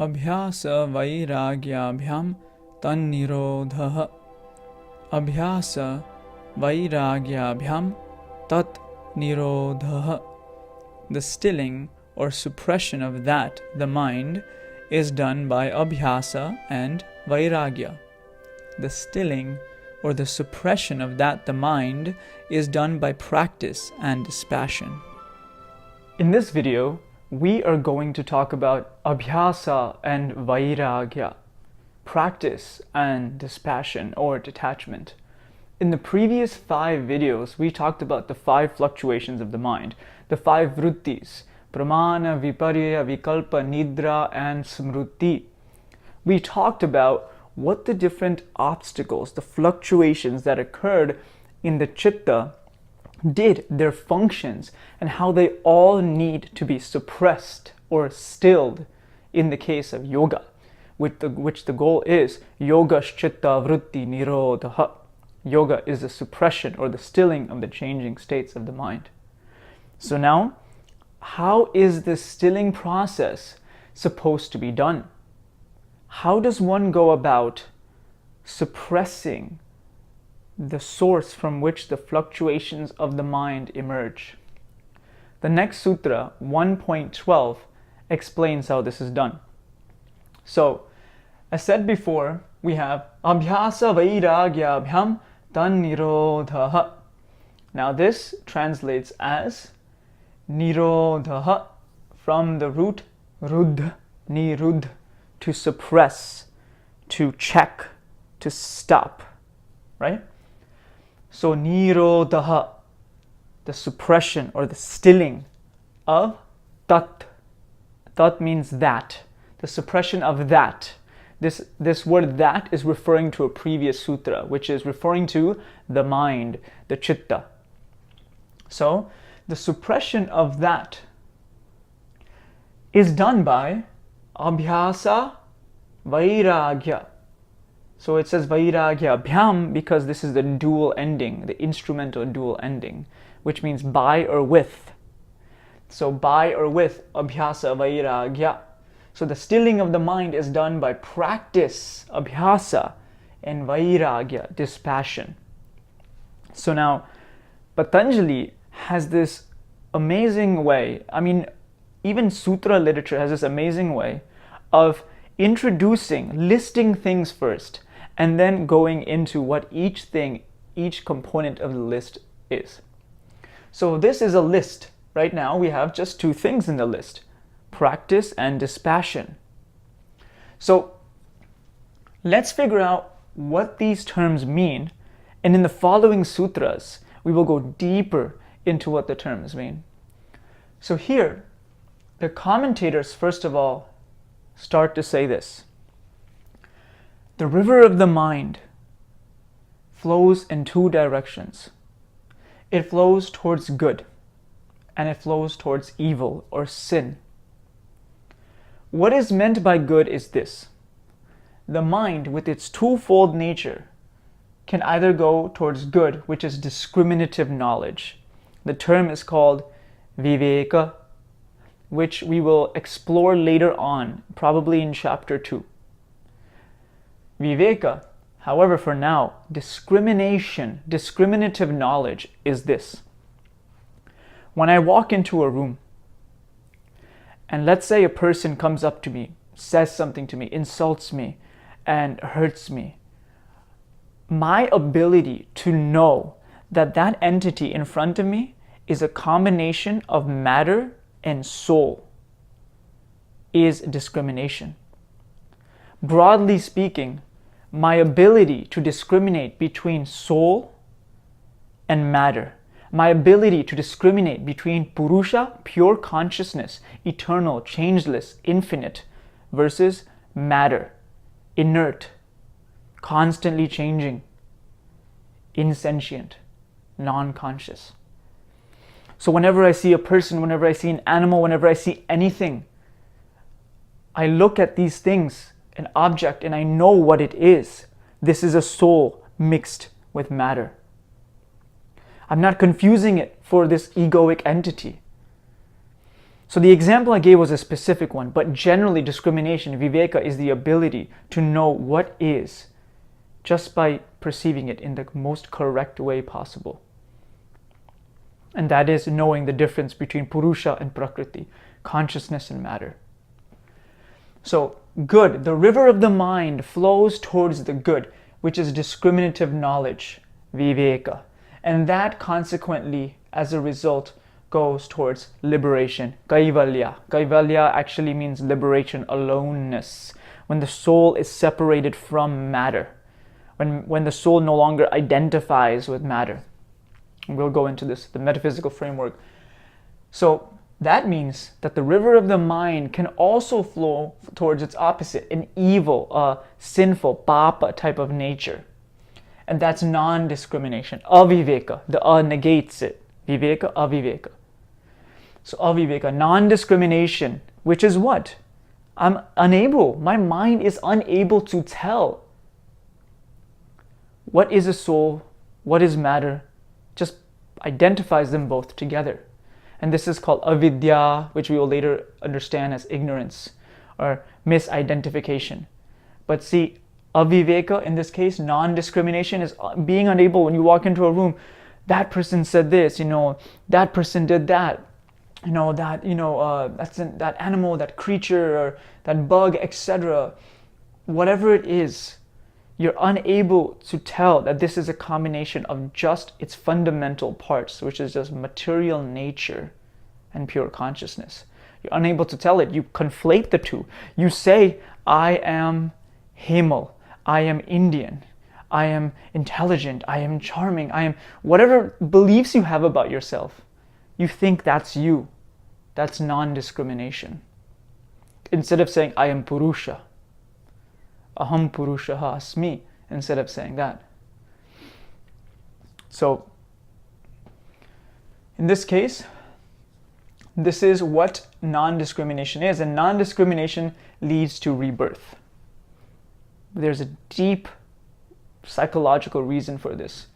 Abhyāsa Vairāgyabhyam tannirodhah. Abhyāsa Vairāgyabhyam tat nirodhah. The stilling or suppression of that, the mind, is done by Abhyāsa and Vairāgya. The stilling or the suppression of that, the mind, is done by practice and dispassion. In this video, we are going to talk about Abhyāsa and Vairāgya, practice and dispassion or detachment. In the previous 5 videos, we talked about the 5 fluctuations of the mind, the 5 vrittis, pramana, viparya, vikalpa, nidra, and smruti. We talked about what the different obstacles, the fluctuations that occurred in the chitta did, their functions, and how they all need to be suppressed or stilled in the case of yoga, which the goal is Yogaschitta vritti nirodha. Yoga is the suppression or the stilling of the changing states of the mind. So now, how is this stilling process supposed to be done? How does one go about suppressing the source from which the fluctuations of the mind emerge? The next sutra, 1.12, explains how this is done. So, as said before, we have Abhyāsa Vairāgyabhyam tannirodhah. Now this translates as nirodhah, from the root rudh, nirudh, to suppress, to check, to stop, right? So nirodhah, the suppression or the stilling of tat. Tat means that, the suppression of that. This word that is referring to a previous sutra, which is referring to the mind, the chitta. So the suppression of that is done by Abhyāsa Vairāgya. So it says Vairāgya Bhyam because this is the dual ending, the instrumental dual ending, which means by or with. So by or with Abhyāsa Vairāgya. So the stilling of the mind is done by practice, Abhyāsa, and Vairāgya, dispassion. So now, Patanjali has this amazing way, even sutra literature has this amazing way of introducing, listing things first, and then going into what each component of the list is. So this is a list. Right now we have just 2 things in the list: practice and dispassion. So let's figure out what these terms mean, and in the following sutras we will go deeper into what the terms mean. So here, the commentators first of all start to say this: the river of the mind flows in 2 directions. It flows towards good, and it flows towards evil or sin. What is meant by good is this: the mind, with its twofold nature, can either go towards good, which is discriminative knowledge. The term is called viveka, which we will explore later on, probably in chapter 2. Viveka, however, for now, discriminative knowledge is this: when I walk into a room, and let's say a person comes up to me, says something to me, insults me, and hurts me, my ability to know that that entity in front of me is a combination of matter and soul is discrimination. Broadly speaking, my ability to discriminate between soul and matter, my ability to discriminate between Purusha, pure consciousness, eternal, changeless, infinite, versus matter, inert, constantly changing, insentient, non-conscious. So whenever I see a person, whenever I see an animal, whenever I see anything, I look at these things, an object, and I know what it is. This is a soul mixed with matter. I'm not confusing it for this egoic entity. So the example I gave was a specific one, but generally discrimination, viveka, is the ability to know what is just by perceiving it in the most correct way possible. And that is knowing the difference between purusha and prakriti, consciousness and matter. So good, the river of the mind flows towards the good, which is discriminative knowledge, viveka. And that consequently, as a result, goes towards liberation, kaivalya. Kaivalya actually means liberation, aloneness. When the soul is separated from matter, when the soul no longer identifies with matter. We'll go into this, the metaphysical framework. So that means that the river of the mind can also flow towards its opposite, an evil, sinful, papa type of nature. And that's non-discrimination. Aviveka, the negates it. Viveka, aviveka. So aviveka, non-discrimination, which is what? I'm unable, my mind is unable to tell what is a soul, what is matter, just identifies them both together. And this is called avidya, which we will later understand as ignorance or misidentification. But see, aviveka in this case, non-discrimination, is being unable when you walk into a room, that person said this, that person did that, that's that animal, that creature, or that bug, etc. Whatever it is, you're unable to tell that this is a combination of just its fundamental parts, which is just material nature and pure consciousness. You're unable to tell it. You conflate the two. You say, I am Hemal, I am Indian, I am intelligent, I am charming, I am whatever beliefs you have about yourself. You think that's you. That's non-discrimination. Instead of saying, I am Purusha, aham purushaha asmi, instead of saying that. So, in this case, this is what non-discrimination is, and non-discrimination leads to rebirth. There's a deep psychological reason for this,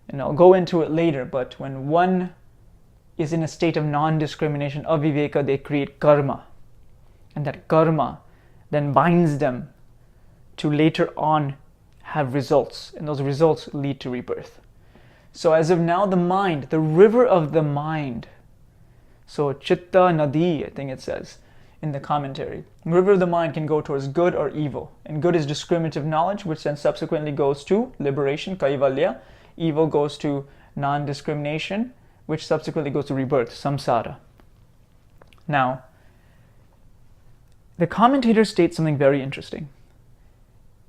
and I'll go into it later, but when one is in a state of non-discrimination, aviveka, they create karma, and that karma then binds them to later on have results, and those results lead to rebirth. So as of now, the mind, the river of the mind, so chitta nadi, I think it says in the commentary, river of the mind can go towards good or evil, and good is discriminative knowledge, which then subsequently goes to liberation, kaivalya. Evil goes to non-discrimination, which subsequently goes to rebirth, samsara. Now, the commentator states something very interesting.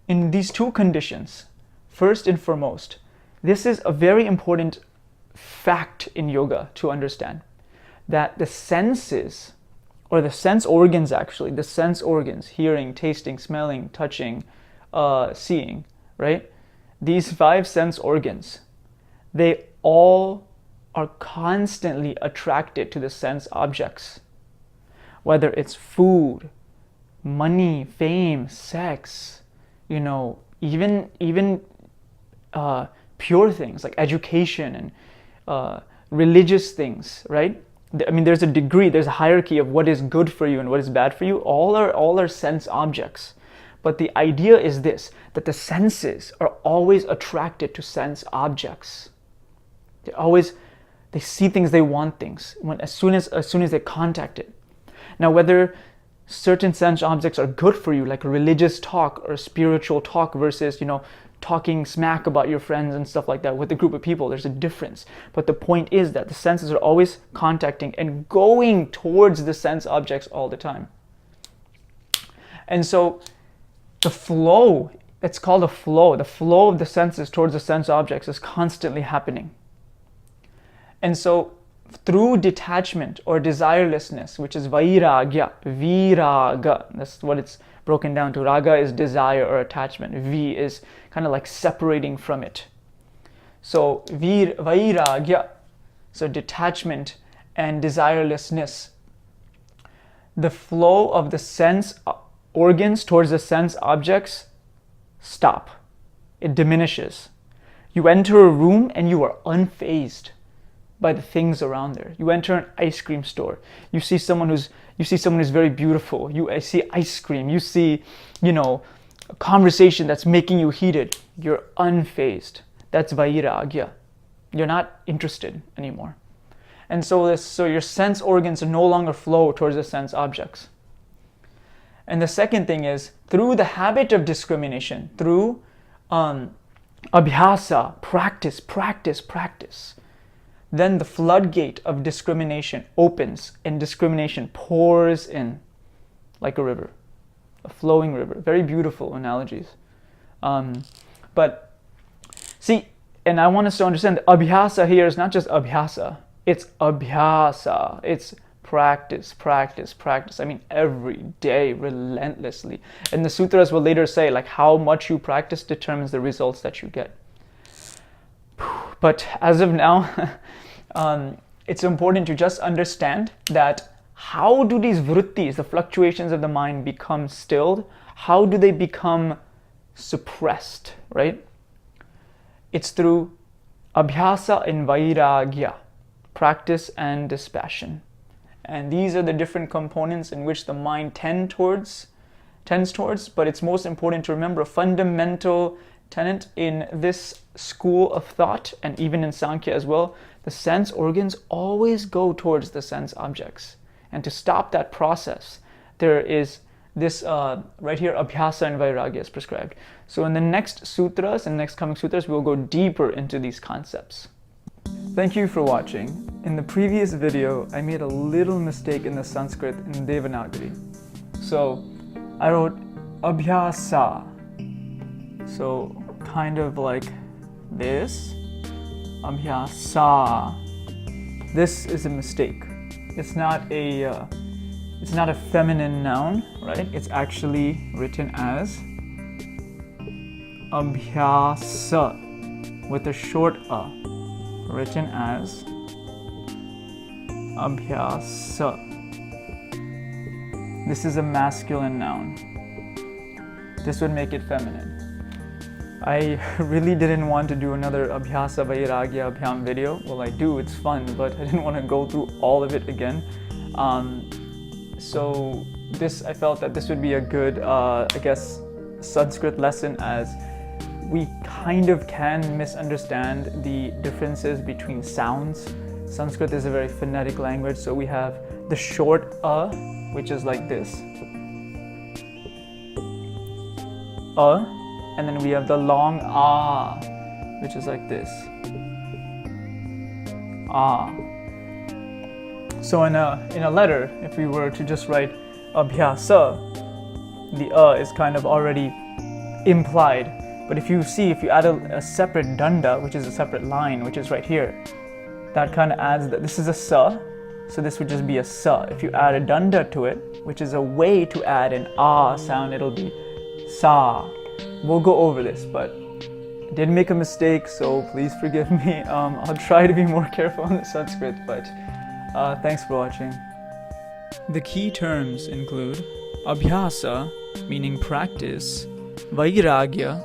In these two conditions, first and foremost, this is a very important fact in yoga to understand, that the senses, or the sense organs actually, the sense organs, hearing, tasting, smelling, touching, seeing, right? These 5 sense organs, they all are constantly attracted to the sense objects, whether it's food, money, fame, sex, even pure things like education and religious things, right? I mean, there's a degree, there's a hierarchy of what is good for you and what is bad for you. All are sense objects. But the idea is this, that the senses are always attracted to sense objects. They see things, they want things, as soon as they contact it. Now, whether certain sense objects are good for you, like a religious talk or a spiritual talk versus, talking smack about your friends and stuff like that with a group of people, there's a difference. But the point is that the senses are always contacting and going towards the sense objects all the time. And so the flow, it's called a flow. The flow of the senses towards the sense objects is constantly happening. And so through detachment or desirelessness, which is vairāgya, viraga, that's what it's broken down to. Raga is desire or attachment. V is kind of like separating from it. So vairāgya, so detachment and desirelessness. The flow of the sense organs towards the sense objects stop. It diminishes. You enter a room and you are unfazed. by the things around there. You enter an ice cream store. You see someone who's very beautiful. You see ice cream. You see, a conversation that's making you heated. You're unfazed. That's Vairāgya. You're not interested anymore. And so your sense organs no longer flow towards the sense objects. And the second thing is, through the habit of discrimination, through Abhyāsa, practice, then the floodgate of discrimination opens and discrimination pours in like a river, a flowing river. Very beautiful analogies. But see, and I want us to understand that Abhyāsa here is not just Abhyāsa, it's Abhyāsa. It's practice. I mean, every day, relentlessly. And the sutras will later say, like, how much you practice determines the results that you get. But as of now, it's important to just understand that how do these vrittis, the fluctuations of the mind, become stilled? How do they become suppressed, right? It's through Abhyāsa and Vairāgya, practice and dispassion. And these are the different components in which the mind tends towards, but it's most important to remember a fundamental tenet in this school of thought, and even in Sankhya as well. The sense organs always go towards the sense objects. And to stop that process, there is this right here, Abhyāsa and Vairāgya is prescribed. So in the next sutras and next coming sutras, we'll go deeper into these concepts. Thank you for watching. In the previous video, I made a little mistake in the Sanskrit in Devanagari. So I wrote Abhyāsa. So kind of like this, Abhyāsa. This is a mistake. It's not a feminine noun, right? It's actually written as Abhyāsa with a short a, written as Abhyāsa. This is a masculine noun. This would make it feminine. I really didn't want to do another Abhyāsa Vairāgya Abhyam video. Well, I do, it's fun, but I didn't want to go through all of it again. So I felt that this would be a good, Sanskrit lesson, as we kind of can misunderstand the differences between sounds. Sanskrit is a very phonetic language, so we have the short a, which is like this, and then we have the long ah, which is like this, ah. So in a letter, if we were to just write Abhyāsa, the is kind of already implied. But if you add a separate danda, which is a separate line, which is right here, that kind of adds that this is a sa, so this would just be a sa. If you add a danda to it, which is a way to add an ah sound, it'll be sa. We'll go over this, but I did make a mistake, so please forgive me. I'll try to be more careful on the Sanskrit, but thanks for watching. The key terms include Abhyāsa, meaning practice, Vairāgya,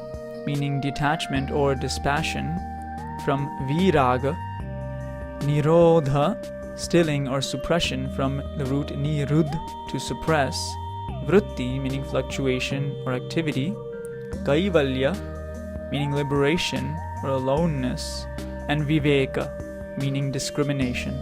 meaning detachment or dispassion, from Vairāgya, Nirodha, stilling or suppression, from the root nirudh, to suppress, Vritti, meaning fluctuation or activity, Kaivalya, meaning liberation or aloneness, and Viveka, meaning discrimination.